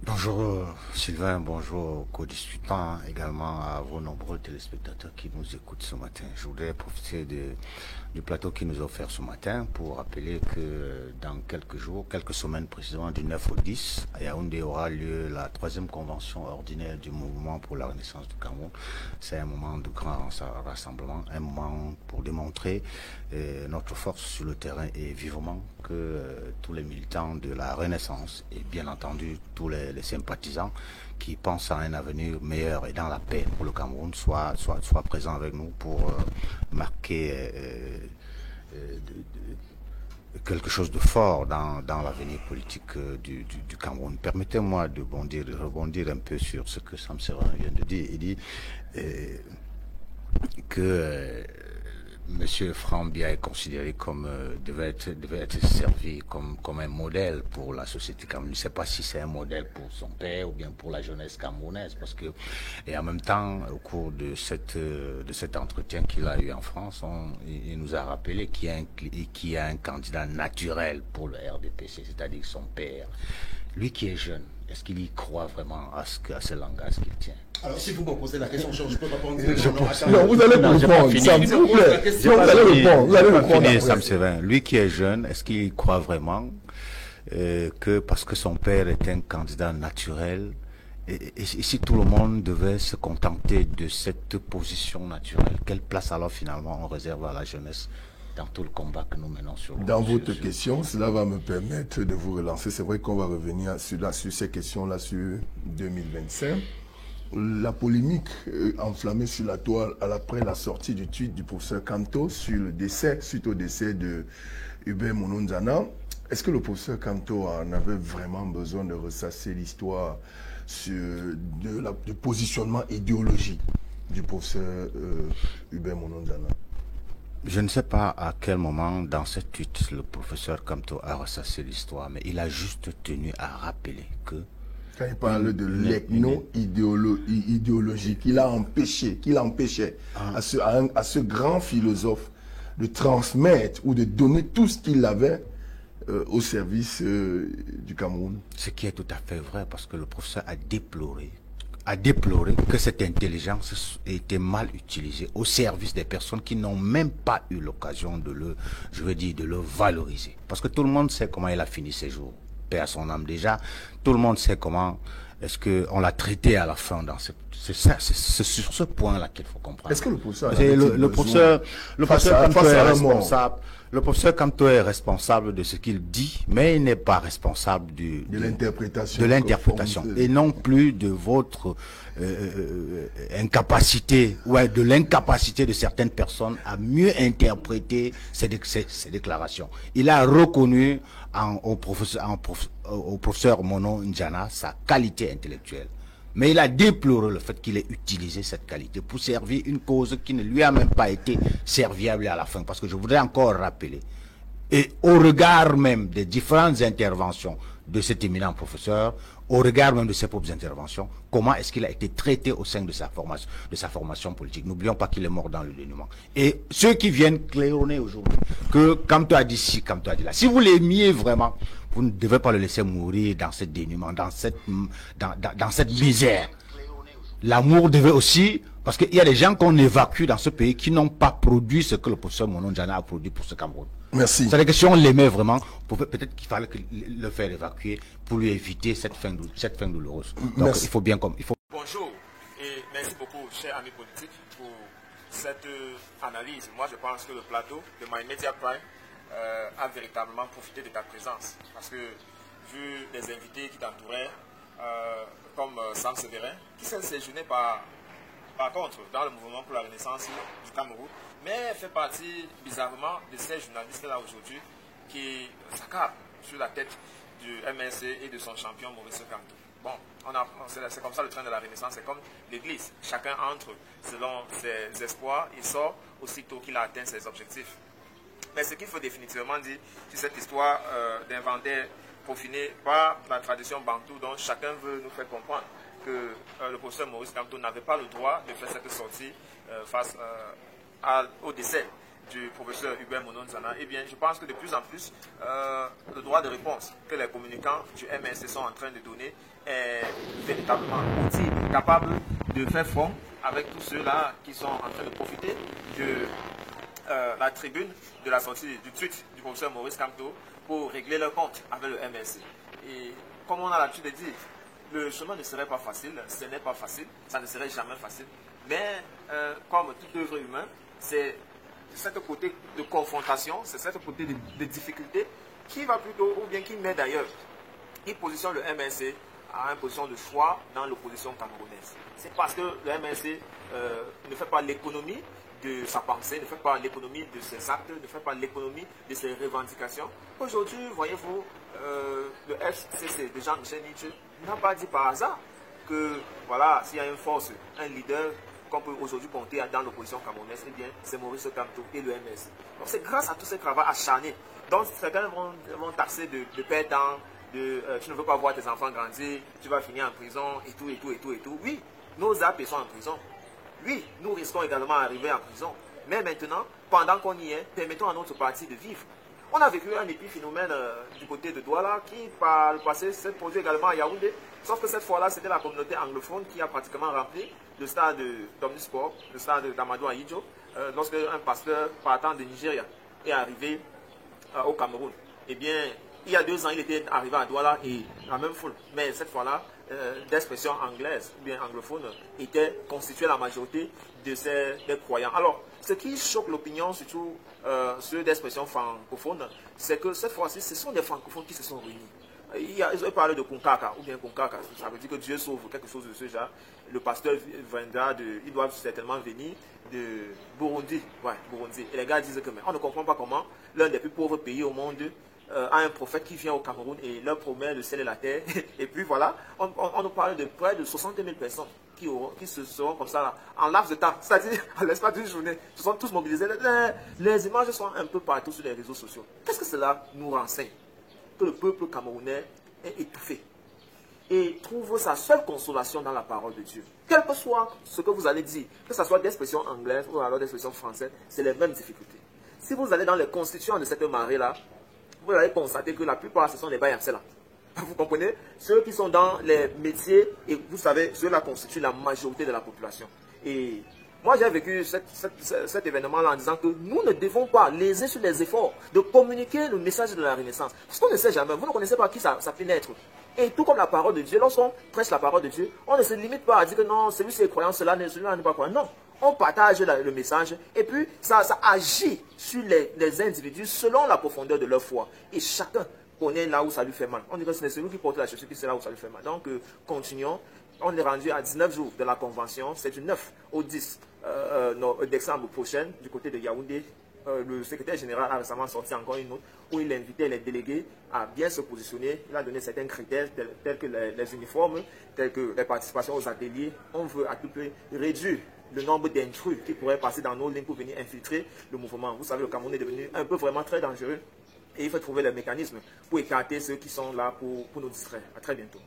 Bonjour Sylvain, bonjour aux co-discutants, également à vos nombreux téléspectateurs qui nous écoutent ce matin. Je voudrais profiter du plateau qui nous est offert ce matin pour rappeler que dans quelques jours, quelques semaines précisément, du 9 au 10, à Yaoundé aura lieu la 3e convention ordinaire du mouvement pour la renaissance du Cameroun. C'est un moment de grand rassemblement, un moment pour démontrer notre force sur le terrain et vivement que tous les militants de la renaissance et bien entendu tous les sympathisants qui pensent à un avenir meilleur et dans la paix pour le Cameroun soient présents avec nous pour marquer quelque chose de fort dans l'avenir politique du Cameroun. Permettez-moi de rebondir un peu sur ce que Sam Serin vient de dire. Il dit que Monsieur Franck Biya est considéré comme devait être servi comme un modèle pour la société camerounaise. Je ne sais pas si c'est un modèle pour son père ou bien pour la jeunesse camerounaise, parce que et en même temps, au cours de cet entretien qu'il a eu en France, il nous a rappelé qu'il y a un candidat naturel pour le RDPC, c'est-à-dire son père. Lui qui est jeune, est-ce qu'il y croit vraiment à ce langage qu'il tient? Alors, si vous me posez la question, je peux répondre. Non, vous allez répondre, s'il vous plaît. Vous allez répondre. Sam Serin, lui qui est jeune, est-ce qu'il croit vraiment que parce que son père est un candidat naturel, et si tout le monde devait se contenter de cette position naturelle, quelle place alors finalement on réserve à la jeunesse dans tout le combat que nous menons sur votre question, cela va me permettre de vous relancer. C'est vrai qu'on va revenir sur ces questions-là sur 2025. La polémique enflammée sur la toile après la sortie du tweet du professeur Kanto sur le décès, suite au décès de Hubert Mononzana. Est-ce que le professeur Kanto en avait vraiment besoin de ressasser l'histoire du positionnement idéologique du professeur Hubert Mononzana? Je ne sais pas à quel moment dans cette tweet le professeur Kanto a ressassé l'histoire, mais il a juste tenu à rappeler que quand il parle de l'ethno-idéologie, qu'il empêchait à ce grand philosophe de transmettre ou de donner tout ce qu'il avait au service du Cameroun. Ce qui est tout à fait vrai, parce que le professeur a déploré que cette intelligence ait été mal utilisée au service des personnes qui n'ont même pas eu l'occasion de le valoriser. Parce que tout le monde sait comment il a fini ses jours. Paix à son âme déjà. Tout le monde sait comment est-ce qu'on l'a traité à la fin dans c'est sur ce point-là qu'il faut comprendre. Est-ce que le professeur le professeur Kanto est responsable de ce qu'il dit, mais il n'est pas responsable de l'interprétation et non plus de votre incapacité de l'incapacité de certaines personnes à mieux interpréter ces déclarations. Il a reconnu au professeur Mono Njana sa qualité intellectuelle. Mais il a déploré le fait qu'il ait utilisé cette qualité pour servir une cause qui ne lui a même pas été serviable à la fin. Parce que je voudrais encore rappeler, et au regard même des différentes interventions de cet éminent professeur, au regard même de ses propres interventions, comment est-ce qu'il a été traité au sein de sa formation politique. N'oublions pas qu'il est mort dans le dénuement. Et ceux qui viennent claironner aujourd'hui, que Kanto a dit ci, Kanto a dit là, si vous l'aimiez vraiment, vous ne devez pas le laisser mourir dans ce dénuement, dans cette misère. L'amour devait aussi, parce qu'il y a des gens qu'on évacue dans ce pays qui n'ont pas produit ce que le professeur Monon Njana a produit pour ce Cameroun. Merci. C'est-à-dire que si on l'aimait vraiment, peut-être qu'il fallait le faire évacuer pour lui éviter cette fin douloureuse. Donc merci. il faut bien Bonjour et merci beaucoup, chers amis politiques, pour cette analyse. Moi, je pense que le plateau de My Media Prime a véritablement profité de ta présence. Parce que, vu les invités qui t'entouraient, comme Sam Severin, qui s'est séjourné par contre dans le mouvement pour la renaissance du Cameroun, mais fait partie bizarrement de ces journalistes-là aujourd'hui qui s'accapent sur la tête du MSC et de son champion Maurice Kanto. Bon, c'est comme ça le train de la renaissance, c'est comme l'église. Chacun entre selon ses espoirs, il sort aussitôt qu'il a atteint ses objectifs. Mais ce qu'il faut définitivement dire sur cette histoire d'inventaire peaufiné par la tradition bantou dont chacun veut nous faire comprendre que le professeur Maurice Kanto n'avait pas le droit de faire cette sortie face au décès du professeur Hubert Mononzana, eh bien, je pense que de plus en plus, le droit de réponse que les communicants du MSC sont en train de donner est véritablement utile, capable de faire front avec tous ceux-là qui sont en train de profiter de la tribune de la sortie du tweet du professeur Maurice Kamto pour régler leur compte avec le MSC. Et comme on a l'habitude de dire, le chemin ne serait pas facile, ce n'est pas facile, ça ne serait jamais facile. Mais comme toute œuvre humaine, c'est cette côté de confrontation, c'est cette côté de difficulté qui va plutôt, ou bien qui met d'ailleurs, qui positionne le MSC à une position de choix dans l'opposition camerounaise. C'est parce que le MSC ne fait pas l'économie de sa pensée, ne fait pas l'économie de ses actes, ne fait pas l'économie de ses revendications. Aujourd'hui, voyez-vous, le FCC de Jean-Michel Nietzsche n'a pas dit par hasard que, voilà, s'il y a une force, un leader qu'on peut aujourd'hui compter dans l'opposition camerounaise, eh bien, c'est Maurice Kamto et le MSC. Donc c'est grâce à tous ces travaux acharnés. Donc certains vont taxer de perdants, tu ne veux pas voir tes enfants grandir, tu vas finir en prison, et tout, et tout, et tout, et tout. Oui, nos AP sont en prison. Oui, nous risquons également d'arriver en prison. Mais maintenant, pendant qu'on y est, permettons à notre parti de vivre. On a vécu un épiphénomène du côté de Douala qui, par le passé, s'est produit également à Yaoundé. Sauf que cette fois-là, c'était la communauté anglophone qui a pratiquement rempli le stade d'Omnisport, le stade d'Amadou Ahidjo, lorsque un pasteur partant de Nigeria est arrivé au Cameroun. Eh bien, il y a 2 ans, il était arrivé à Douala et la même foule. Mais cette fois-là, d'expression anglaise ou bien anglophone était constituée la majorité des croyants. Alors, ce qui choque l'opinion, surtout ceux d'expression francophone, c'est que cette fois-ci, ce sont des francophones qui se sont réunis. Ils ont parlé de Kunkaka, ou bien Kunkaka, ça veut dire que Dieu sauve, quelque chose de ce genre. Le pasteur viendra ils doivent certainement venir de Burundi. Ouais, Burundi. Et les gars disent que mais on ne comprend pas comment l'un des plus pauvres pays au monde a un prophète qui vient au Cameroun et leur promet le ciel et la terre. Et puis voilà, on nous parle de près de 60 000 personnes qui se seront comme ça là, en laps de temps, c'est-à-dire à l'espace d'une journée. Ils sont tous mobilisés. Les images sont un peu partout sur les réseaux sociaux. Qu'est-ce que cela nous renseigne? Que le peuple camerounais est étouffé et trouve sa seule consolation dans la parole de Dieu. Quel que soit ce que vous allez dire, que ce soit d'expression anglaise ou alors d'expression française, c'est les mêmes difficultés. Si vous allez dans les constituants de cette marée-là, vous allez constater que la plupart, ce sont les Bayamsela. Vous comprenez? Ceux qui sont dans les métiers, et vous savez, ceux-là constituent la majorité de la population. Et moi, j'ai vécu cet événement-là en disant que nous ne devons pas léser sur les efforts de communiquer le message de la Renaissance. Parce qu'on ne sait jamais, vous ne connaissez pas qui ça peut naître. Et tout comme la parole de Dieu, lorsqu'on prêche la parole de Dieu, on ne se limite pas à dire que non, celui-ci est croyant, celui-là n'est pas croyant. Non, on partage le message et puis ça agit sur les individus selon la profondeur de leur foi. Et chacun connaît là où ça lui fait mal. On dit que c'est celui qui porte la chaussure qui sait là où ça lui fait mal. Donc, continuons. On est rendu à 19 jours de la convention. C'est du 9 au 10 décembre prochain, du côté de Yaoundé. Le secrétaire général a récemment sorti encore une note où il invitait les délégués à bien se positionner. Il a donné certains critères tels que les uniformes, tels que les participations aux ateliers. On veut à tout prix réduire le nombre d'intrus qui pourraient passer dans nos lignes pour venir infiltrer le mouvement. Vous savez, le Cameroun est devenu un peu vraiment très dangereux et il faut trouver les mécanismes pour écarter ceux qui sont là pour nous distraire. À très bientôt.